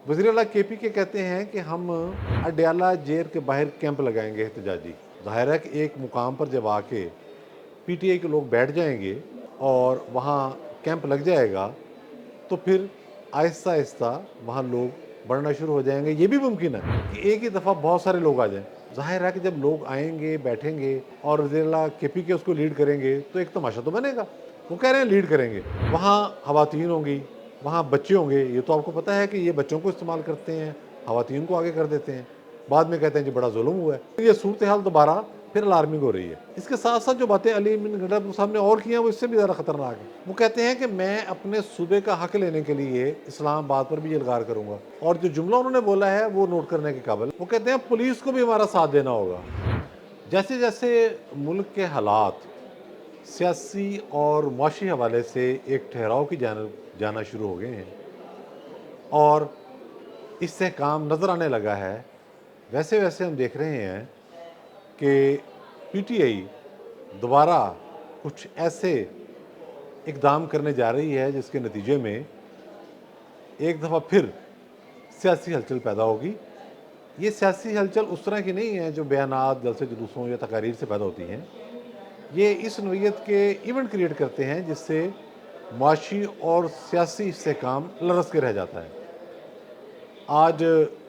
वज़ीर आला केपी के कहते हैं कि हम अडयाला जेल के बाहर कैंप लगाएंगे एहतजाजी। ज़ाहिर है कि एक मुकाम पर जब आके पीटीआई के लोग बैठ जाएंगे और वहाँ कैंप लग जाएगा तो फिर आहिस्ता आहिस्ता वहाँ लोग बढ़ना शुरू हो जाएंगे। ये भी मुमकिन है कि एक ही दफ़ा बहुत सारे लोग आ जाएं। ज़ाहिर है कि जब लोग आएंगे बैठेंगे और वज़ीर आला केपी के उसको लीड करेंगे तो एक तमाशा तो बनेगा। वो कह रहे हैं लीड करेंगे, वहाँ ख़वातीन होंगी, वहाँ बच्चे होंगे। ये तो आपको पता है कि ये बच्चों को इस्तेमाल करते हैं, ख़वातीन को आगे कर देते हैं, बाद में कहते हैं जी बड़ा जुल्म हुआ है। ये सूरत हाल दोबारा फिर अलार्मिंग हो रही है। इसके साथ साथ जो बातें अली बिन गंडापुर साहब ने और की हैं वो इससे भी ज़्यादा ख़तरनाक है। वो कहते हैं कि मैं अपने सूबे का हक लेने के लिए इस्लामाबाद पर भी यलगार करूँगा, और जो जुमला उन्होंने बोला है वो नोट करने के काबिल। वो कहते हैं पुलिस को भी हमारा साथ देना होगा। जैसे जैसे मुल्क के हालात सियासी और मुआशी हवाले से एक ठहराव की जानब जाना शुरू हो गए हैं और इससे काम नज़र आने लगा है, वैसे वैसे हम देख रहे हैं कि पीटीआई दोबारा कुछ ऐसे इकदाम करने जा रही है जिसके नतीजे में एक दफ़ा फिर सियासी हलचल पैदा होगी। ये सियासी हलचल उस तरह की नहीं है जो बयानात, जलसे जुलूसों या तकारीर से पैदा होती हैं। ये इस नोयत के इवेंट क्रिएट करते हैं जिससे मुआशी और सियासी इस्तेहकाम लरस के रह जाता है। आज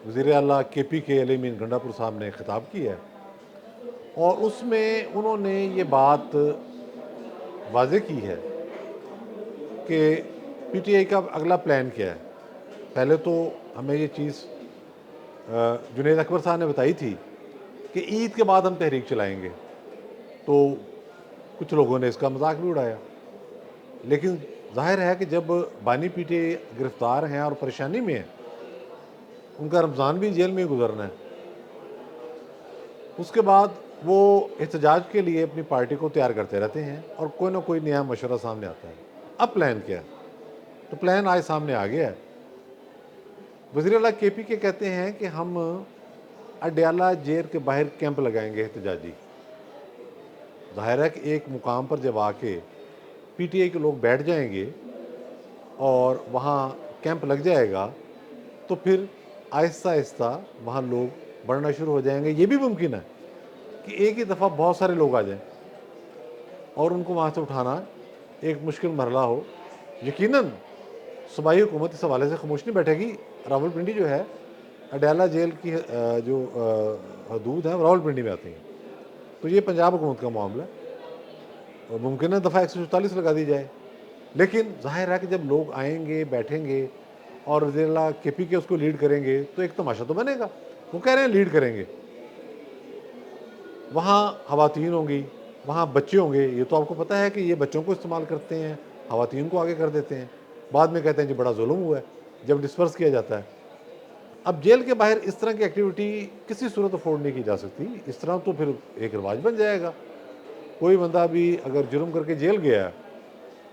वज़ीर आला केपी के अली बिन गंडापुर साहब ने खिताब किया है और उसमें उन्होंने ये बात वाज़ेह की है कि पीटीआई का अगला प्लान क्या है। पहले तो हमें ये चीज़ जुनैद अकबर साहब ने बताई थी कि ईद के बाद हम तहरीक चलाएंगे, तो कुछ लोगों ने इसका मजाक भी उड़ाया। लेकिन जाहिर है कि जब बानी पीटीआई गिरफ्तार हैं और परेशानी में हैं, उनका रमज़ान भी जेल में ही गुजरना है, उसके बाद वो एहतजाज के लिए अपनी पार्टी को तैयार करते रहते हैं और कोई ना कोई नया मशवरा सामने आता है। अब प्लान क्या है? तो प्लान आज सामने आ गया है। वज़ीर आला केपी के कहते हैं कि हम अडयाला जेल के बाहर कैंप लगाएंगे एहतजाजी। ज़ाहिर है कि एक मुकाम पर जब आके पीटीआई के लोग बैठ जाएंगे और वहाँ कैंप लग जाएगा तो फिर आहिस्ता आहिस्ता वहाँ लोग बढ़ना शुरू हो जाएंगे। ये भी मुमकिन है कि एक ही दफ़ा बहुत सारे लोग आ जाएं और उनको वहाँ से उठाना एक मुश्किल मरला हो। यकीनन सूबाई हुकूमत इस हवाले से खामोश नहीं बैठेगी। रावलपिंडी जो है, अडयाला जेल की जो हदूद हैं वो रावलपिंडी में आती हैं, तो ये पंजाब हुकूमत का मामला है और मुमकिन है दफ़ा 144 लगा दी जाए। लेकिन ज़ाहिर है कि जब लोग आएंगे बैठेंगे और वज़ीर आला केपी के उसको लीड करेंगे तो एक तमाशा तो बनेगा। वो कह रहे हैं लीड करेंगे, वहाँ ख़वातीन होंगी, वहाँ बच्चे होंगे। ये तो आपको पता है कि ये बच्चों को इस्तेमाल करते हैं, ख़वातीन को आगे कर देते हैं, बाद में कहते हैं जी बड़ा जुल्म हुआ है जब डिस्पर्स किया जाता है। अब जेल के बाहर इस तरह की एक्टिविटी किसी सूरत अफोर्ड नहीं की जा सकती। इस तरह तो फिर एक रिवाज बन जाएगा। कोई बंदा भी अगर जुर्म करके जेल गया है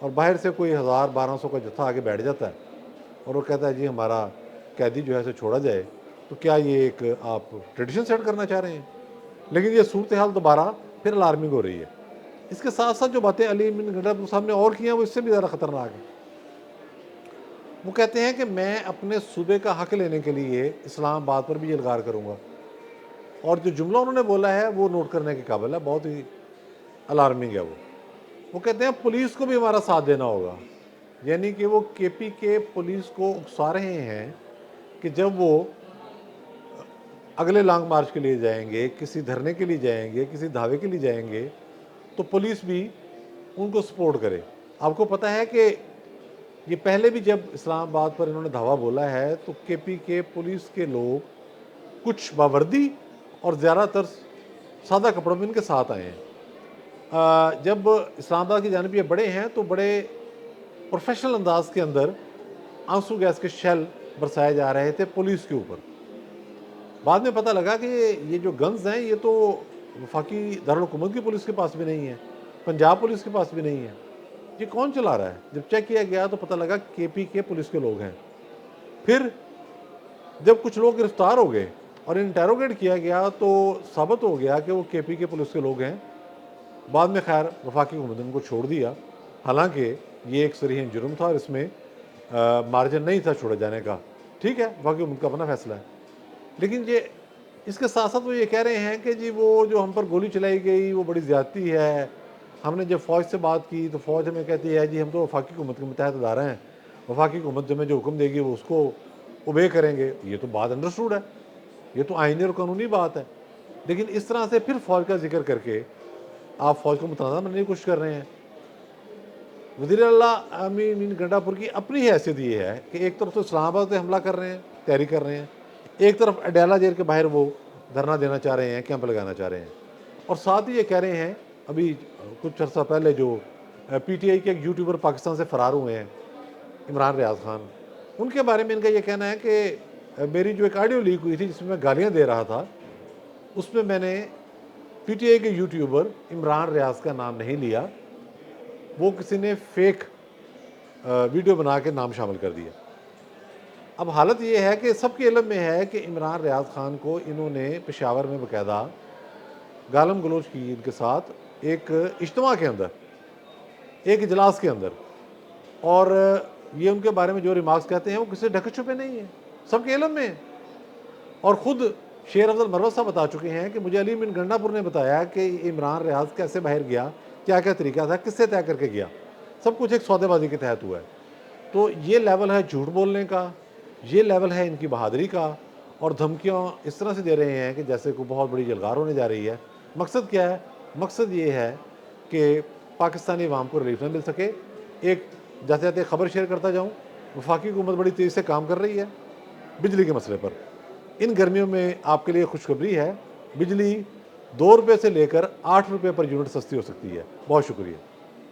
और बाहर से कोई 1000-1200 का जत्था आगे बैठ जाता है और वो कहता है जी हमारा कैदी जो है इसे छोड़ा जाए, तो क्या ये एक आप ट्रेडिशन सेट करना चाह रहे हैं? लेकिन ये सूरत हाल दोबारा फिर अलार्मिंग हो रही है। इसके साथ साथ जो बातें अली बिन गंडापुर साहब ने और की हैं वो इससे भी ज़्यादा ख़तरनाक है। वो कहते हैं कि मैं अपने सूबे का हक लेने के लिए इस्लामाबाद पर भी यलगार करूँगा, और जो जुमला उन्होंने बोला है वो नोट करने के काबिल है, बहुत ही अलार्मिंग है। वो कहते हैं पुलिस को भी हमारा साथ देना होगा। यानी कि वो केपी के पुलिस को उकसा रहे हैं कि जब वो अगले लॉन्ग मार्च के लिए जाएंगे, किसी धरने के लिए जाएंगे, किसी धावे के लिए जाएंगे, तो पुलिस भी उनको सपोर्ट करे। आपको पता है कि ये पहले भी जब इस्लामाबाद पर इन्होंने धावा बोला है तो केपी के पुलिस के लोग कुछ बावर्दी और ज़्यादातर सादा कपड़ों में इनके साथ आए हैं। जब इस्लामाबाद की जानिब ये बड़े हैं तो बड़े प्रोफेशनल अंदाज के अंदर आंसू गैस के शेल बरसाए जा रहे थे पुलिस के ऊपर। बाद में पता लगा कि ये जो गन्स हैं ये तो वफाकी दारुल हुकूमत की पुलिस के पास भी नहीं है, पंजाब पुलिस के पास भी नहीं है। ये कौन चला रहा है? जब चेक किया गया तो पता लगा केपी के पुलिस के लोग हैं। फिर जब कुछ लोग गिरफ्तार हो गए और इंटेरोगेट किया गया तो साबित हो गया कि वो केपी के पुलिस के लोग हैं। बाद में खैर वफाकी हुकूमत ने उनको छोड़ दिया, हालांकि ये एक सरीहन जुर्म था और इसमें मार्जिन नहीं था छोड़े जाने का। ٹھیک ہے، وفاقی حکومت کا اپنا فیصلہ ہے، لیکن یہ اس کے ساتھ ساتھ وہ یہ کہہ رہے ہیں کہ جی وہ جو ہم پر گولی چلائی گئی وہ بڑی زیادتی ہے، ہم نے جب فوج سے بات کی تو فوج ہمیں کہتی ہے جی ہم تو وفاقی حکومت کے متحد ادارے ہیں، وفاقی حکومت جو حکم دے گی وہ اس کو اوبے کریں گے۔ یہ تو بات انڈرسٹوڈ ہے، یہ تو آئینی اور قانونی بات ہے، لیکن اس طرح سے پھر فوج کا ذکر کر کے آپ فوج کو متنازع بنانے کی کوشش کر رہے ہیں۔ وزیر اعلیٰ امین گنڈا پور کی اپنی حیثیت یہ ہے کہ ایک طرف تو اسلام آباد پہ حملہ کر رہے ہیں، تیاری کر رہے ہیں، ایک طرف اڈیالہ جیل کے باہر وہ دھرنا دینا چاہ رہے ہیں، کیمپ لگانا چاہ رہے ہیں، اور ساتھ ہی یہ کہہ رہے ہیں ابھی کچھ عرصہ پہلے جو پی ٹی آئی کے ایک یوٹیوبر پاکستان سے فرار ہوئے ہیں عمران ریاض خان، ان کے بارے میں ان کا یہ کہنا ہے کہ میری جو ایک آڈیو لیک ہوئی تھی جس میں گالیاں دے رہا تھا، اس میں نے پی ٹی آئی کے یوٹیوبر عمران ریاض کا نام نہیں لیا، وہ کسی نے فیک ویڈیو بنا کے نام شامل کر دیا۔ اب حالت یہ ہے کہ سب کے علم میں ہے کہ عمران ریاض خان کو انہوں نے پشاور میں باقاعدہ گالم گلوچ کی ان کے ساتھ ایک اجتماع کے اندر، ایک اجلاس کے اندر، اور یہ ان کے بارے میں جو ریمارکس کہتے ہیں وہ کسی ڈھکے چھپے نہیں ہیں، سب کے علم میں ہیں۔ اور خود شیر افضل مروت صاحب بتا چکے ہیں کہ مجھے علی امین گنڈا پور نے بتایا کہ عمران ریاض کیسے باہر گیا، کیا کیا طریقہ تھا، کس سے طے کر کے گیا، سب کچھ ایک سودے بازی کے تحت ہوا ہے۔ تو یہ لیول ہے جھوٹ بولنے کا، یہ لیول ہے ان کی بہادری کا، اور دھمکیاں اس طرح سے دے رہے ہیں کہ جیسے کوئی بہت بڑی جلغار ہونے جا رہی ہے۔ مقصد کیا ہے؟ مقصد یہ ہے کہ پاکستانی عوام کو ریلیف نہ مل سکے۔ ایک جاتے جاتے خبر شیئر کرتا جاؤں، وفاقی حکومت بڑی تیزی سے کام کر رہی ہے بجلی کے مسئلے پر۔ ان گرمیوں میں آپ کے لیے خوشخبری ہے، بجلی 2 روپے سے لے کر 8 روپے پر یونٹ سستی ہو سکتی ہے۔ بہت شکریہ۔